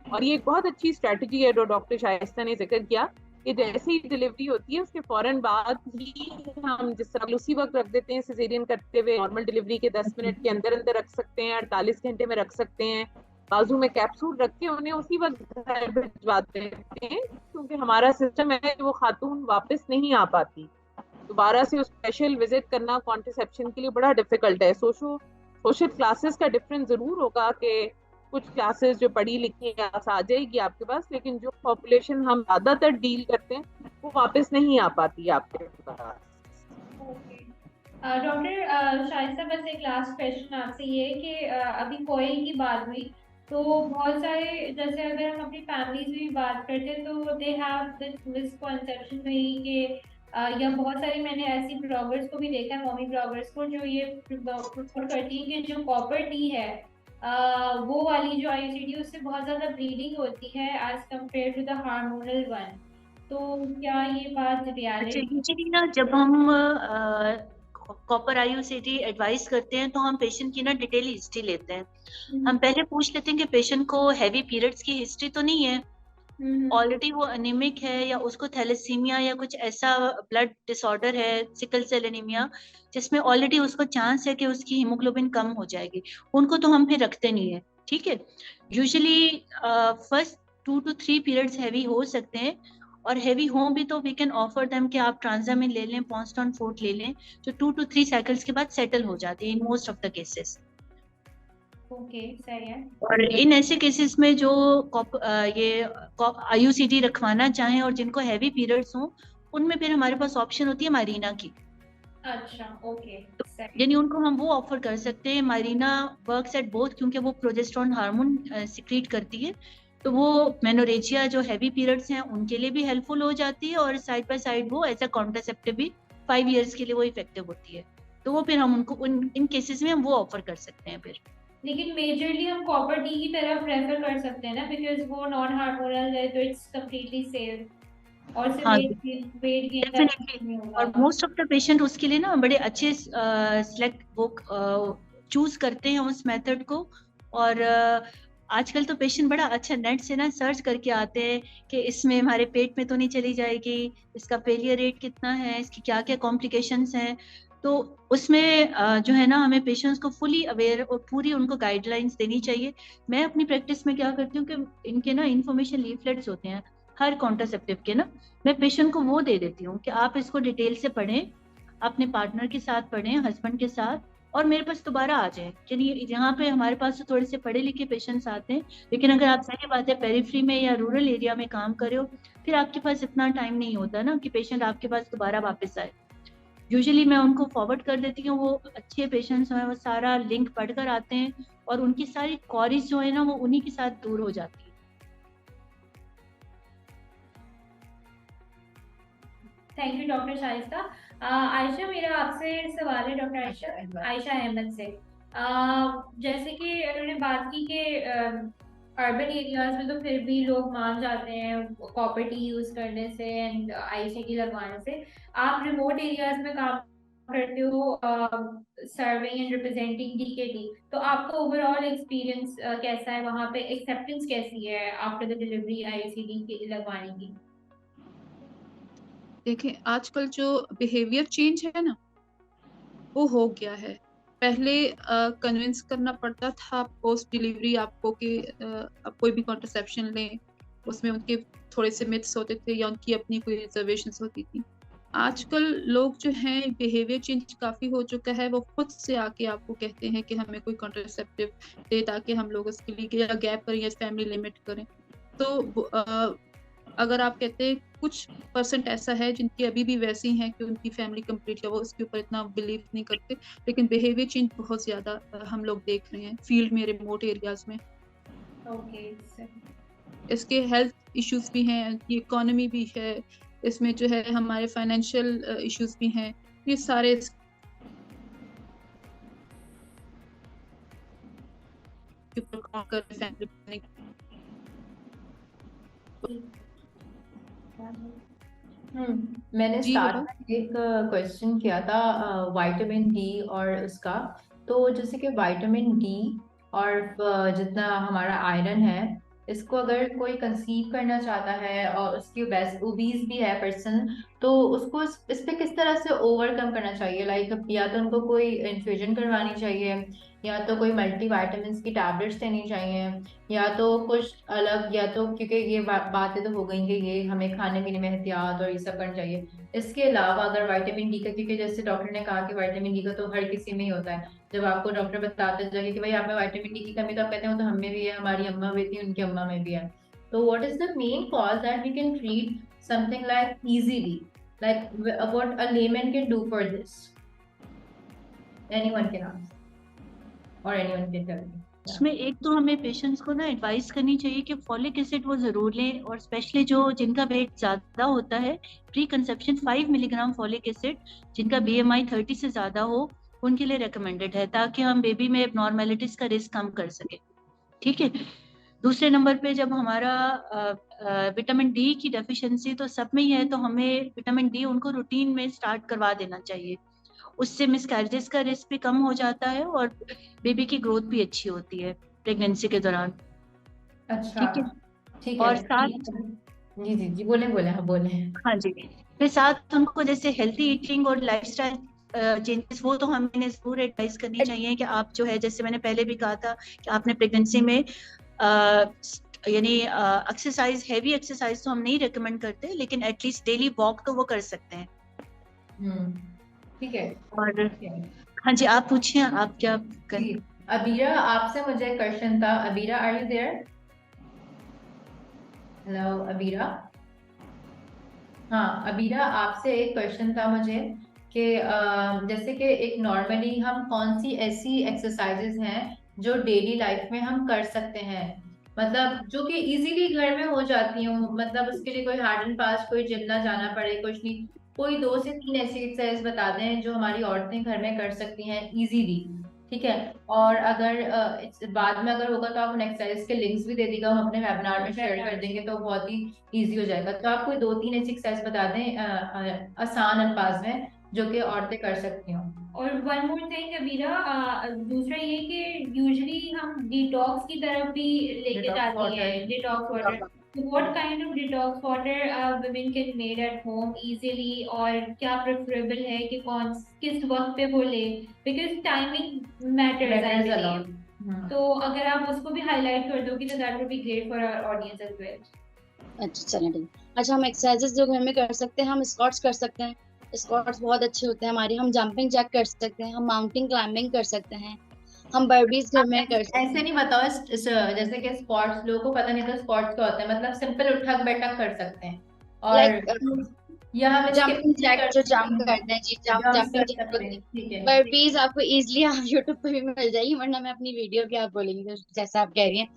और ये एक बहुत अच्छी स्ट्रैटेजी है जो डॉक्टर शाइस्ता ने जिक्र किया कि जैसे ही डिलीवरी होती है उसके फौरन बाद ही हम जिस तरह उसी वक्त रख देते हैं सिजेरियन करते हुए, नॉर्मल डिलीवरी के 10 मिनट के अंदर अंदर रख सकते हैं, 48 घंटे में रख सकते हैं, बाजू में कैप्सूल रख के उन्हें उसी वक्त घर भिजवा देते हैं, क्योंकि हमारा सिस्टम है वो खातून वापस नहीं आ पाती, दोबारा से स्पेशल विजिट करना कॉन्ट्रासेप्शन के लिए बड़ा डिफिकल्ट है। सोशल क्लासेस का डिफरेंस जरूर होगा कि कुछ क्लासेस जो पढ़ी लिखी आ जाएगी आपके पास, लेकिन जो पॉपुलेशन हम ज्यादातर डील करते हैं वो वापस नहीं आ पाती है आपके पास। डॉक्टर शाइस्ता, बस एक लास्ट क्वेश्चन आपसे ये कि अभी कॉइल की बात हुई तो बहुत सारे, जैसे अगर हम अपनी फैमिलीज में भी बात करते हैं तो दे हैव दिस मिसकॉन्सेप्शन कि या बहुत सारी मैंने ऐसी ब्लॉगर्स को भी देखा है, मॉमी ब्लॉगर्स को, जो ये प्रेफर करती है कि जो कॉपर टी है वो वाली जो IUCD उससे बहुत ज़्यादा ब्लीडिंग होती है as compare to the hormonal one. तो क्या ये बात रियलिटी? यूजुअली ना जब हम कॉपर IUCD एडवाइस करते हैं तो हम पेशेंट की ना डिटेल हिस्ट्री लेते हैं। हम पहले पूछ लेते हैं कि पेशेंट को हैवी पीरियड्स की हिस्ट्री तो नहीं है, ऑलरेडी वो एनीमिक है या उसको थैलेसीमिया या कुछ ऐसा ब्लड डिसऑर्डर है, सिकल सेल एनीमिया, जिसमें ऑलरेडी उसको चांस है कि उसकी हीमोग्लोबिन कम हो जाएगी, उनको तो हम फिर रखते नहीं है। ठीक है, usually first 2 to 3 periods heavy हो सकते हैं और हैवी हो भी तो वी कैन ऑफर देम कि आप ट्रांजामिन ले लें, पॉन्स्टॉन फोर्ट ले लें, जो 2 to 3 साइकिल्स के बाद सेटल हो जाती है in most of the cases. Okay, सही है। और इन ऐसे केसेस में जो ये IUCD रखवाना चाहें और जिनको हैवी पीरियड्स हों, उनमें फिर हमारे पास ऑप्शन होती है मारीना की। अच्छा, ओके, यानी उनको हम वो ऑफर कर सकते हैं। मारीना वर्क्स एट बोथ, क्योंकि वो प्रोजेस्टेरोन हार्मोन सिक्रीट करती है, तो वो मेनोरेजिया जो हैवी पीरियड्स हैं उनके लिए भी हेल्पफुल हो जाती है, और साइड बाय साइड वो एज अ कॉन्ट्रासेप्टिव भी 5 इयर्स के लिए वो इफेक्टिव होती है। तो वो फिर हम उनको इन केसेस में हम वो ऑफर कर सकते हैं फिर। लेकिन मेजरली हम कॉपर टी की तरफ रेफर कर सकते हैं ना, बिकॉज वो नॉन हार्मोनल है, तो इट्स कंप्लीटली सेफ और सिर्फ हाँ, वेट गेन डेफिनेटली। और मोस्ट ऑफ द पेशेंट उसके लिए ना बड़े अच्छे सिलेक्ट वो चूज करते हैं उस मेथड को। और आजकल तो पेशेंट बड़ा अच्छा नेट से ना सर्च करके आते हैं कि इसमें हमारे पेट में तो नहीं चली जाएगी, इसका फेलियर रेट कितना है, इसकी क्या क्या कॉम्प्लिकेशंस हैं। तो उसमें जो है ना हमें पेशेंट्स को फुली अवेयर और पूरी उनको गाइडलाइंस देनी चाहिए। मैं अपनी प्रैक्टिस में क्या करती हूँ कि इनके ना इन्फॉर्मेशन लीफलेट्स होते हैं हर कॉन्ट्रासेप्टिव के ना, मैं पेशेंट को वो दे देती हूँ कि आप इसको डिटेल से पढ़ें, अपने पार्टनर के साथ पढ़ें, हस्बैंड के साथ, और मेरे पास दोबारा आ जाए। चलिए, यहाँ पे हमारे पास तो थोड़े से पढ़े लिखे पेशेंट्स आते हैं, लेकिन अगर आप सही बात है पेरिफ्री में या रूरल एरिया में काम कर रहे हो, फिर आपके पास इतना टाइम नहीं होता ना कि पेशेंट आपके पास दोबारा वापस आए। यूजुअली मैं उनको फॉरवर्ड कर देती हूँ, वो अच्छे पेशेंट्स हैं, वो सारा लिंक पढ़कर आते हैं और उनकी सारी क्वेरीज जो है ना वो उन्हीं के साथ दूर हो जाती है। Thank you doctor Shaista. Ayesha, मेरा आपसे सवाल है डॉक्टर आयशा अहमद से। जैसे कि उन्होंने बात की कि अर्बन एरियाज में तो फिर भी लोग मान जाते हैं कॉपर टी यूज करने से एंड ICD लगवाने से। आप रिमोट एरियाज में काम करते हो सर्विंग एंड रिप्रेजेंटिंग DKT, तो आपका ओवरऑल एक्सपीरियंस कैसा है वहाँ पे? एक्सेप्टेंस कैसी है आफ्टर द डिलीवरी ICD के लगवाने की? देखिए, आजकल जो बिहेवियर चेंज है ना वो हो गया है। पहले कन्विंस करना पड़ता था पोस्ट डिलीवरी आपको कि आप कोई भी कॉन्ट्रासेप्शन लें, उसमें उनके थोड़े से मिथ्स होते थे या उनकी अपनी कोई रिजर्वेशंस होती थी। आजकल लोग जो हैं बिहेवियर चेंज काफ़ी हो चुका है, वो खुद से आके आपको कहते हैं कि हमें कोई कॉन्ट्रासेप्टिव दे ताकि हम लोग उसके लिए या गैप करें या फैमिली लिमिट करें। तो अगर आप कहते हैं कुछ परसेंट ऐसा है जिनकी अभी भी वैसी हैं कि उनकी फैमिली कंप्लीट है, वो उसके ऊपर इतना बिलीव नहीं करते, लेकिन बिहेवियर चेंज बहुत ज़्यादा हम लोग देख रहे हैं फील्ड में, रिमोट एरियाज में। ओके, इसके हेल्थ इश्यूज भी हैं, ये इकोनॉमी भी है, इसमें जो है हमारे फाइनेंशियल इश्यूज भी हैं, ये सारे फैमिली। मैंने जी स्टार्ट हिबा। में एक क्वेश्चन किया था विटामिन डी और उसका। तो जैसे कि विटामिन डी और जितना हमारा आयरन है, इसको अगर कोई कंसीव करना चाहता है और उसकी ओबीज भी है पर्सन, तो उसको इस पे किस तरह से ओवरकम करना चाहिए? लाइक या तो उनको कोई इन्फ्यूजन करवानी चाहिए, या तो कोई मल्टी वाइटामिन की टैबलेट्स देनी चाहिए, या तो कुछ अलग, या तो क्योंकि ये बातें तो हो गई कि ये हमें खाने पीने में एहतियात और ये सब करना चाहिए। इसके अलावा अगर विटामिन डी का, क्योंकि जैसे डॉक्टर ने कहा कि विटामिन डी का तो हर किसी में ही होता है, जब आपको डॉक्टर बताते जाएंगे कि भाई आप में विटामिन डी की कमी, तो आप कहते हो तो हमें भी है, हमारी अम्मा भी थी, उनकी अम्मा में भी है। तो what is the main cause that we can treat something like easily, like what a layman can do for this? Anyone can answer और एनीवन कैन टेल मी। उसमें एक तो हमें पेशेंट्स को ना एडवाइस करनी चाहिए कि फॉलिक एसिड वो जरूर लें, और स्पेशली जो जिनका वेट ज्यादा होता है, pre conception 5 milligram folic acid जिनका BMI 30 से ज्यादा हो उनके लिए रिकमेंडेड है, ताकि हम बेबी में एबनॉर्मेलिटीज का रिस्क कम कर सके। ठीक है। दूसरे नंबर पे जब हमारा विटामिन डी की डेफिशिएंसी तो सब में ही है, तो हमें विटामिन डी उनको रूटीन में स्टार्ट करवा देना चाहिए। उससे मिसकैरेजेस का रिस्क भी कम हो जाता है और बेबी की ग्रोथ भी अच्छी होती है प्रेगनेंसी के दौरान। अच्छा, ठीक है। और साथ जी जी जी, बोले बोले, हाँ बोले। हाँ जी, फिर साथ उनको जैसे हेल्थी ईटिंग और लाइफस्टाइल चेंजेस, वो तो हमें जरूर एडवाइस करनी चाहिए कि आप जो है, जैसे मैंने पहले भी कहा था कि आपने प्रेगनेंसी में यानी एक्सरसाइज, हैवी एक्सरसाइज तो हम नहीं रिकमेंड करते, लेकिन एटलीस्ट डेली वॉक तो वो कर सकते हैं। ठीक है। और हाँ जी, आप पूछिए, आप क्या कर। अबीरा, आपसे मुझे क्वेश्चन था। Abira, are you there? Hello Abira. हाँ अबीरा, आपसे एक क्वेश्चन था मुझे कि जैसे कि एक नॉर्मली हम कौन सी ऐसी एक्सरसाइजेज हैं जो डेली लाइफ में हम कर सकते हैं, मतलब जो कि इजीली घर में हो जाती हूँ, मतलब उसके लिए कोई हार्ड एंड फास्ट कोई जिम ना जाना पड़े, कुछ नहीं, कोई 2 से 3 ऐसी एक्सरसाइज बता दें जो हमारी औरतें घर में कर सकती हैं इजीली। ठीक है। और अगर बाद में अगर होगा तो आप उन एक्सरसाइज के लिंक्स भी दे दीजिएगा, हम अपने वेबिनार में शेयर कर देंगे तो बहुत ही इजी हो जाएगा। तो आप कोई 2-3 ऐसी एक्सरसाइज बता दें आसान अल्फाज में जो कि औरतें कर सकती हों। और वन मोर थिंग अबीरा, दूसरा ये कि यूजुअली हम डिटॉक्स की तरफ भी लेके Detox जाते water. हैं, detox water. What kind of detox water women can made at home easily, और क्या प्रेफरेबल है कि कौन किस वक्त पे वो ले, because timing matters I Matters a lot. Believe. तो अगर आप उसको भी हाईलाइट कर दोगे तो that would be great for our audience as well. अच्छा चलें ठीक। अच्छा, हम एक्सरसाइजेस जो घर में कर सकते हैं, हम स्क्वाट्स कर सकते हैं, स्क्वाट्स बहुत अच्छे होते हैं हमारे। हम जंपिंग जैक कर सकते हैं, हम माउंटेन क्लाइंबिंग कर सकते हैं, हम बर्पीज घर में कर सकते हैं। ऐसे नहीं बताओ जैसे कि स्क्वाट्स, लोगों को पता नहीं था स्क्वाट्स क्या होता है, मतलब सिंपल उठक बैठक कर सकते हैं और लाइक या हम इसके जंपिंग जैक जो जंप करते हैं जी, jumps जंपिंग कर जैक सकते होते हैं। हैं। ठीक है। बर्पीज आपको इजीली आप यूट्यूब पे भी मिल जाएगी, वरना मैं अपनी वीडियो की आप बोलेंगे तो जैसा आप कह रही हैं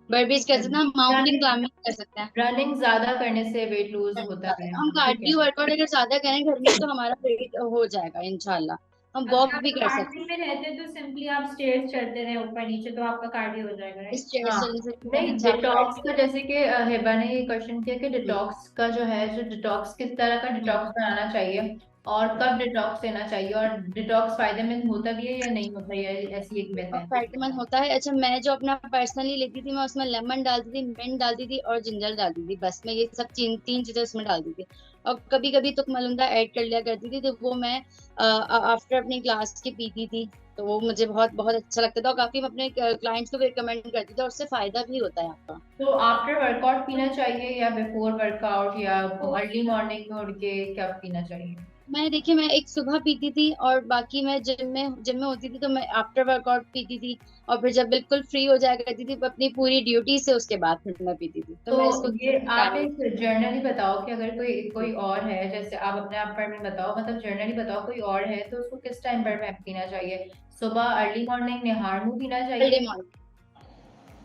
बर्पीज कर सकते हैं। हम माउंटेन क्लाइंबिंग कर सकते हैं। रनिंग ज्यादा करने से वेट लूज होता है। हम ठीक है। कार्डियो वर्कआउट अगर ज्यादा करें घर में तो हमारा वेट हो जाएगा इंशाल्लाह। हम अगर वॉक आप भी कर सकते कार्डियो में रहते हैं तो सिंपली आप स्टेयर्स चढ़ते रहे ऊपर नीचे तो आपका कार्डियो हो जाएगा, हैं। राइट? इस चेयर हाँ चलने से नहीं, अच्छा डिटॉक्स cardio- का जैसे कि हिबा ने ये क्वेश्चन किया कि डिटॉक्स का जो है, जो डिटॉक्स किस तरह का डिटॉक्स बनाना चाहिए और कब डिटॉक्स लेना चाहिए, और डिटॉक्स फायदेमंद होता भी है या नहीं होता, ये ऐसी एक मिथ है। फायदेमंद होता है। अच्छा, मैं जो अपना पर्सनली लेती थी, मैं उसमें लेमन डालती थी, मिंट डालती थी और जिंजर डालती थी, बस मैं ये सब तीन चीजें उसमें डालती थी। और कभी कभी तो मलुंदा ऐड कर लिया करती थी, तो वो मैं आफ्टर अपनी क्लास के पीती थी, तो वो मुझे बहुत बहुत अच्छा लगता था और काफी मैं अपने क्लाइंट्स को भी रिकमेंड करती थी और उससे फायदा भी होता है आपका। तो आफ्टर वर्कआउट पीना चाहिए या बिफोर वर्कआउट या अर्ली मॉर्निंग में उठ के क्या पीना चाहिए? मैं देखिए, मैं एक सुबह पीती थी और बाकी मैं जिम में होती थी तो मैं आफ्टर वर्कआउट पीती थी, और फिर जब बिल्कुल फ्री हो जाया करती थी अपनी पूरी ड्यूटी से, उसके बाद फिर मैं पीती थी। तो तो मैं इसको ये आप एक जर्नली बताओ कि अगर कोई कोई और है, जैसे आप अपने आप पर में बताओ, मतलब जर्नली बताओ कोई और है तो उसको किस टाइम पर में पीना चाहिए? सुबह अर्ली मॉर्निंग निहार मुंह पीना अर्ली चाहिए? मॉर्निंग,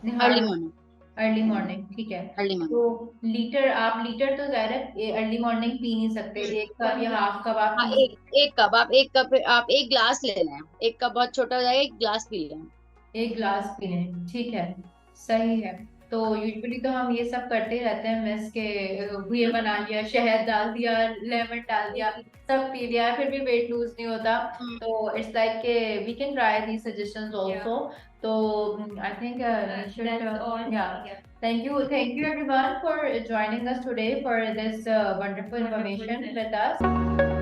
निहार अर्ली मॉर्निंग, अर्ली मॉर्निंग, ठीक है। अर्ली तो मॉर्निंग। लीटर तो ज़्यादा अर्ली मॉर्निंग पी नहीं सकते, 1 कप या हाफ कप आप हाँ, पी। एक कप, आप एक ग्लास ले लें, एक कप बहुत छोटा हो जाएगा, एक ग्लास पी लें। 1 गिलास पी लें, ठीक है, सही है। तो यूजुअली तो हम ये सब करते ही रहते हैं, मिस के ये बना लिया, शहद डाल दिया, लेमन डाल दिया, सब पी लिया, फिर भी वेट लूज नहीं होता। तो इट्स लाइक के we can try these suggestions also. तो I think thank you everyone for joining us today for this wonderful information with us.